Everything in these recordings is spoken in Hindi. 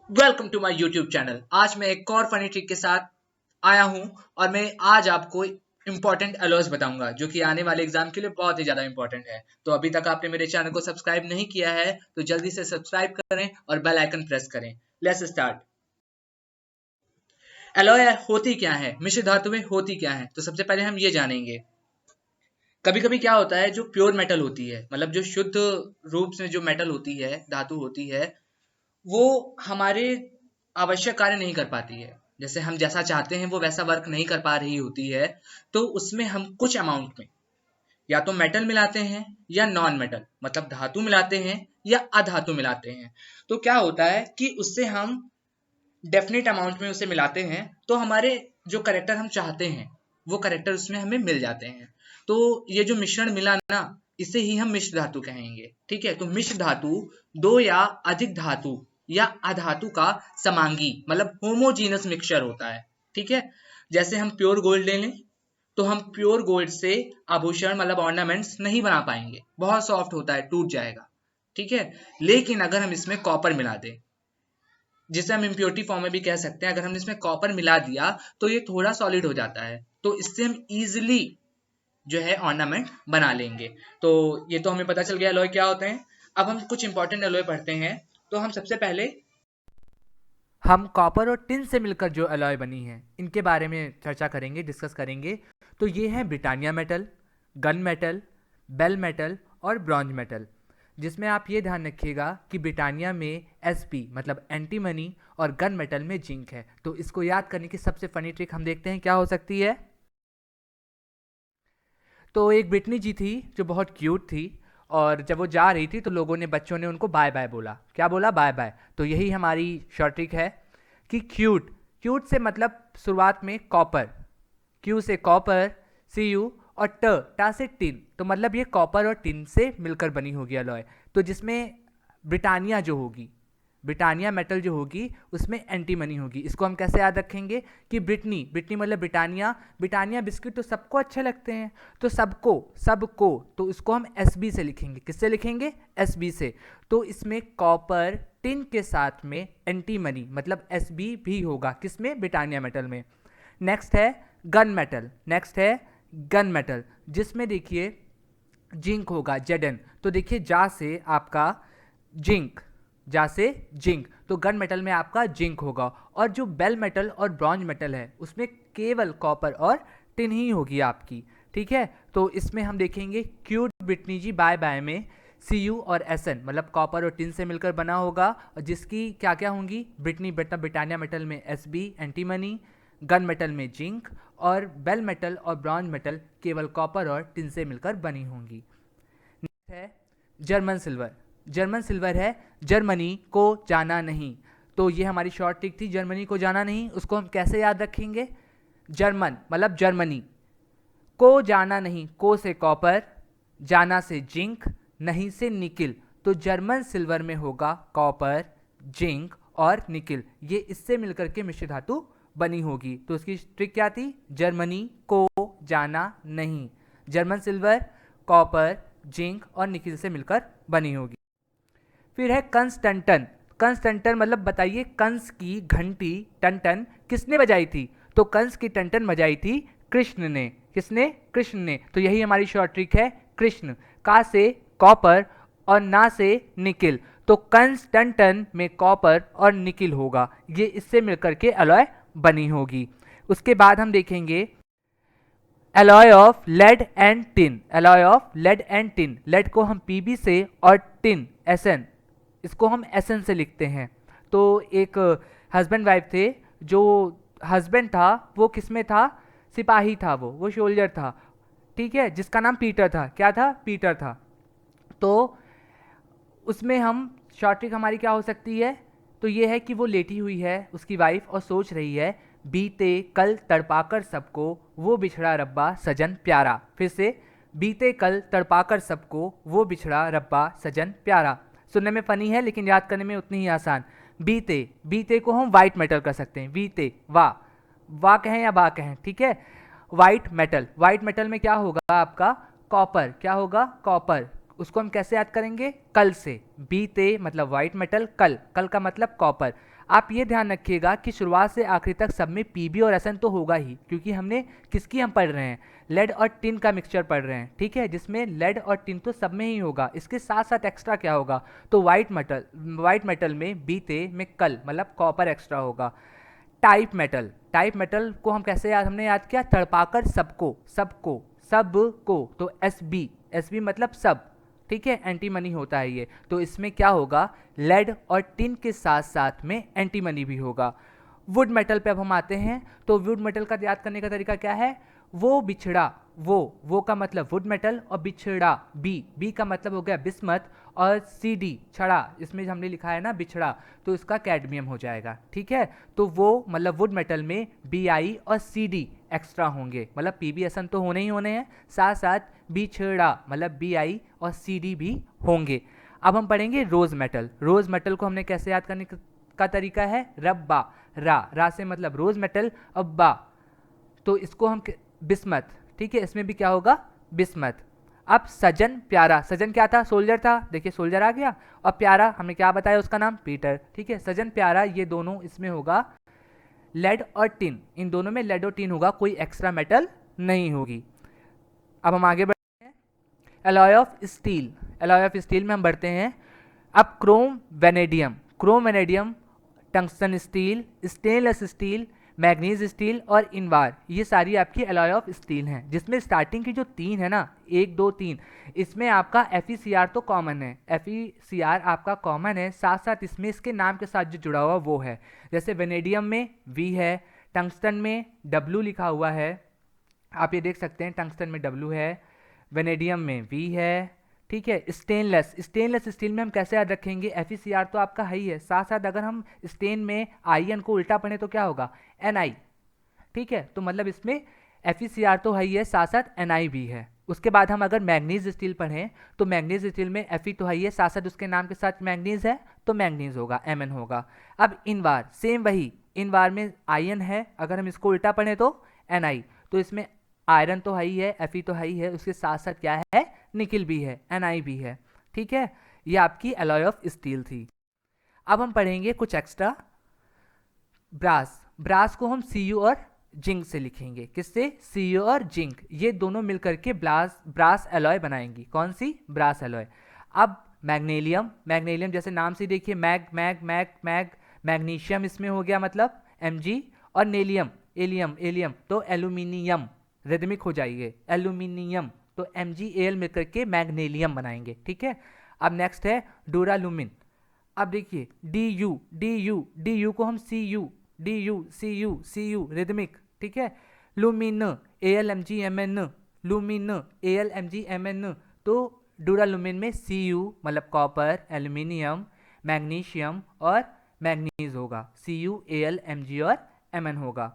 Welcome to my YouTube channel. आज मैं एक और फनी ट्रिक के साथ आया हूं और मैं आज आपको इंपॉर्टेंट अलॉयज बताऊंगा जो कि आने वाले एग्जाम के लिए बहुत ही ज्यादा इंपॉर्टेंट है। तो अभी तक आपने मेरे चैनल को सब्सक्राइब नहीं किया है तो जल्दी से सब्सक्राइब करें और बेल आइकन प्रेस करें। Let's start. अलॉय होती क्या है, मिश्र धातुएं होती क्या है, तो सबसे पहले हम ये जानेंगे। कभी कभी क्या होता है, जो प्योर मेटल होती है, मतलब जो शुद्ध रूप से जो मेटल होती है, धातु होती है, वो हमारे आवश्यक कार्य नहीं कर पाती है। जैसे हम जैसा चाहते हैं वो वैसा वर्क नहीं कर पा रही होती है। तो उसमें हम कुछ अमाउंट में या तो मेटल मिलाते हैं या नॉन मेटल मतलब धातु मिलाते हैं या अधातु मिलाते हैं। तो क्या होता है कि उससे हम डेफिनेट अमाउंट में उसे मिलाते हैं तो हमारे जो करेक्टर हम चाहते हैं वो करेक्टर उसमें हमें मिल जाते हैं। तो ये जो मिश्रण मिला ना, इसे ही हम मिश्र धातु कहेंगे। ठीक है, तो मिश्र धातु दो या अधिक धातु या अधातु का समांगी मतलब होमोजीनस मिक्सचर होता है। ठीक है, जैसे हम प्योर गोल्ड ले लें तो हम प्योर गोल्ड से आभूषण मतलब ऑर्नामेंट्स नहीं बना पाएंगे, बहुत सॉफ्ट होता है, टूट जाएगा। ठीक है, लेकिन अगर हम इसमें कॉपर मिला दें, जिसे हम इम्प्योरिटी फॉर्म में भी कह सकते हैं, अगर हमने इसमें कॉपर मिला दिया तो ये थोड़ा सॉलिड हो जाता है। तो इससे हम इजिली जो है ऑर्नामेंट बना लेंगे। तो ये तो हमें पता चल गया एलॉय क्या होते हैं। अब हम कुछ इंपॉर्टेंट एलॉय पढ़ते हैं। तो हम सबसे पहले हम कॉपर और टिन से मिलकर जो अलॉय बनी है इनके बारे में चर्चा करेंगे, डिस्कस करेंगे। तो ये है Britannia metal, gun metal, bell metal और ब्रॉन्ज मेटल। जिसमें आप ये ध्यान रखिएगा कि ब्रिटानिया में Sp मतलब एंटीमनी और गन मेटल में जिंक है। तो इसको याद करने की सबसे फनी ट्रिक हम देखते हैं क्या हो सकती है। तो एक ब्रिटनी जी थी जो बहुत क्यूट थी, और जब वो जा रही थी तो लोगों ने, बच्चों ने उनको बाय बाय बोला। क्या बोला? Bye bye. तो यही हमारी शॉर्ट ट्रिक है कि क्यूट, क्यूट से मतलब शुरुआत में कॉपर, क्यू से कॉपर, सी यू, और टा से टिन, तो मतलब ये कॉपर और टिन से मिलकर बनी होगी अलॉय। तो जिसमें ब्रिटानिया जो होगी, ब्रिटानिया मेटल जो होगी उसमें एंटीमनी होगी। इसको हम कैसे याद रखेंगे कि ब्रिटनी, ब्रिटनी मतलब ब्रिटानिया, ब्रिटानिया बिस्किट तो सबको अच्छे लगते हैं, तो सबको, सबको, तो इसको हम एस बी से लिखेंगे। किससे लिखेंगे? एस बी से। तो इसमें कॉपर टिन के साथ में एंटीमनी मतलब एस बी भी होगा। किसमें? ब्रिटानिया मेटल में। नेक्स्ट है गन मेटल, नेक्स्ट है गन मेटल, जिसमें देखिए जिंक होगा, जेडन। तो देखिए जा से आपका जिंक, जा से जिंक, तो गन मेटल में आपका जिंक होगा। और जो बेल मेटल और ब्रॉन्ज मेटल है उसमें केवल कॉपर और टिन ही होगी आपकी। ठीक है, तो इसमें हम देखेंगे क्यूट ब्रिटनी जी बाय बाय में सी यू और एस एन मतलब कॉपर और टिन से मिलकर बना होगा, और जिसकी क्या क्या होंगी? ब्रिटनी बेटा ब्रिटानिया मेटल में S B antimony, gun metal में जिंक, और बेल मेटल और ब्रॉन्ज मेटल केवल कॉपर और टिन से मिलकर बनी होंगी। नेक्स्ट है जर्मन सिल्वर, जर्मन सिल्वर है जर्मनी को जाना नहीं। तो ये हमारी शॉर्ट ट्रिक थी, जर्मनी को जाना नहीं। उसको हम कैसे याद रखेंगे? जर्मन मतलब जर्मनी, को जाना नहीं, को से कॉपर, जाना से जिंक, नहीं से निकिल। तो जर्मन सिल्वर में होगा कॉपर, जिंक और निकिल, ये इससे मिलकर के मिश्र धातु बनी होगी। तो उसकी ट्रिक क्या थी? जर्मनी को जाना नहीं, जर्मन सिल्वर कॉपर, जिंक और निकिल से मिलकर बनी होगी। फिर है कंस्टंटन, कंस्टंटन मतलब बताइए कंस की घंटी टन किसने बजाई थी? तो कंस की टन बजाई थी कृष्ण ने। किसने? कृष्ण ने। तो यही हमारी शॉर्ट ट्रिक है, कृष्ण, का से कॉपर और ना से निकिल, तो कंस्टंटन में कॉपर और निकिल होगा, ये इससे मिलकर के अलॉय बनी होगी। उसके बाद हम देखेंगे alloy of lead and tin, alloy of lead and tin, lead को हम पीबी से और टिन एसएन, इसको हम एसएन से लिखते हैं। तो एक हस्बैंड वाइफ थे, जो हस्बैंड था वो किसमें था? सिपाही था, वो सोल्जर था। ठीक है, जिसका नाम पीटर था। क्या था? पीटर था। तो उसमें हम शॉर्ट ट्रिक हमारी क्या हो सकती है? तो ये है कि वो लेटी हुई है उसकी वाइफ और सोच रही है, बीते कल तड़पाकर सबको वो बिछड़ा रब्बा सजन प्यारा। फिर से, बीते कल तड़पाकर सबको वो बिछड़ा रब्बा सजन प्यारा। सुनने में फनी है लेकिन याद करने में उतनी ही आसान। बीते, बीते को हम वाइट मेटल कर सकते हैं, बीते, वाह कहें या बा कहें, ठीक है। वाइट मेटल, वाइट मेटल में क्या होगा आपका? कॉपर। क्या होगा? कॉपर, उसको हम कैसे याद करेंगे? कल से। बीते मतलब वाइट मेटल, कल, कल का मतलब कॉपर। आप ये ध्यान रखिएगा कि शुरुआत से आखिरी तक सब में पीबी और एसएन तो होगा ही, क्योंकि हमने किसकी हम पढ़ रहे हैं? लेड और टिन का मिक्सचर पढ़ रहे हैं, ठीक है, जिसमें लेड और टिन तो सब में ही होगा। इसके साथ साथ एक्स्ट्रा क्या होगा? तो वाइट मेटल में बीते में कल मतलब कॉपर एक्स्ट्रा होगा। टाइप मेटल, टाइप मेटल को हम कैसे हमने याद किया? तड़पाकर सबको, सबको, सबको, तो एस बी मतलब सब, ठीक है, एंटीमनी होता है ये। तो इसमें क्या होगा? लेड और टिन के साथ साथ में एंटीमनी भी होगा। वुड मेटल पे अब हम आते हैं। तो वुड मेटल का याद करने का तरीका क्या है? वो बिछड़ा, वो का मतलब वुड मेटल, और बिछड़ा बी का मतलब हो गया बिस्मथ, और सी डी छड़ा, इसमें हमने लिखा है ना बिछड़ा, तो इसका कैडमियम हो जाएगा, ठीक है। तो वो मतलब वुड मेटल में बी आई और सी डी एक्स्ट्रा होंगे, मतलब पी बी एस एन तो होने ही होने हैं, साथ साथ बिछड़ा मतलब बी आई और सी डी भी होंगे। अब हम पढ़ेंगे रोज मेटल। रोज मेटल को हमने कैसे याद करने का तरीका है? रब्बा, रा से मतलब रोज मेटल, अब्बा, तो इसको हम बिस्मथ, ठीक है, इसमें भी क्या होगा? बिस्मथ। अब सजन प्यारा, सजन क्या था? सोल्जर था, देखिए सोल्जर आ गया, और प्यारा हमने क्या बताया उसका नाम? पीटर, ठीक है। सजन प्यारा ये दोनों इसमें होगा लेड और टिन, इन दोनों में लेड और टिन होगा, कोई एक्स्ट्रा मेटल नहीं होगी। अब हम आगे बढ़ते हैं। Alloy of steel, alloy of steel में हम बढ़ते हैं। अब Chrome vanadium, tungsten steel, stainless steel, manganese steel और इनवार, ये सारी आपकी एलॉय ऑफ स्टील हैं, जिसमें स्टार्टिंग की जो 3 है ना, 1 2 3, इसमें आपका FeCr तो कॉमन है, FeCr आपका कॉमन है, साथ साथ इसमें इसके नाम के साथ जो जुड़ा हुआ वो है। जैसे वेनेडियम में V है, टंगस्टन में W लिखा हुआ है, आप ये देख सकते हैं, टंगस्टन में W है, वेनेडियम में V है, ठीक है। स्टेनलेस स्टील में हम कैसे याद रखेंगे? FeCr तो आपका है ही है, साथ साथ अगर हम स्टेन में आयन को उल्टा पढ़ें तो क्या होगा? Ni, ठीक है। तो मतलब इसमें FeCr तो है ही है, साथ साथ Ni भी है। उसके बाद हम अगर मैग्नीज स्टील पढ़ें तो मैग्नीज स्टील में Fe तो है ही है, साथ साथ उसके नाम के साथ मैग्नीज है, तो मैग्नीज होगा, Mn होगा। अब इनवार, सेम वही, इनवार में आयन है, अगर हम इसको उल्टा पढ़ें तो Ni, तो इसमें आयरन तो है ही है, Fe तो है ही है, उसके साथ साथ क्या है? निकिल भी है, Ni भी है, ठीक है। ये आपकी एलॉय ऑफ स्टील थी। अब हम पढ़ेंगे कुछ एक्स्ट्रा। ब्रास को हम Cu और जिंक से लिखेंगे, किससे? Cu और जिंक, ये दोनों मिलकर के ब्रास एलॉय बनाएंगी। कौन सी? Brass alloy. अब मैग्नीशियम जैसे नाम से देखिए, मैग्नीशियम इसमें हो गया मतलब Mg, और एलियम तो एल्यूमिनियम, रिदमिक हो जाइए, एल्यूमिनियम, तो MgAl मिलकर के मैग्नीलियम बनाएंगे, ठीक है। अब नेक्स्ट है डूरालुमिन। अब देखिए DU को हम Cu रिदमिक, ठीक है। लुमिन AlMgMn, तो डूरालुमिन में Cu मतलब कॉपर, एल्यूमिनियम, मैग्नीशियम और मैग्नीज होगा, Cu Al Mg और Mn होगा।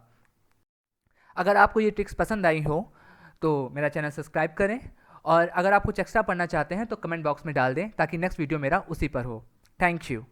अगर आपको ये ट्रिक्स पसंद आई हो तो मेरा चैनल सब्सक्राइब करें, और अगर आप कुछ एक्स्ट्रा पढ़ना चाहते हैं तो कमेंट बॉक्स में डाल दें, ताकि नेक्स्ट वीडियो मेरा उसी पर हो। Thank you.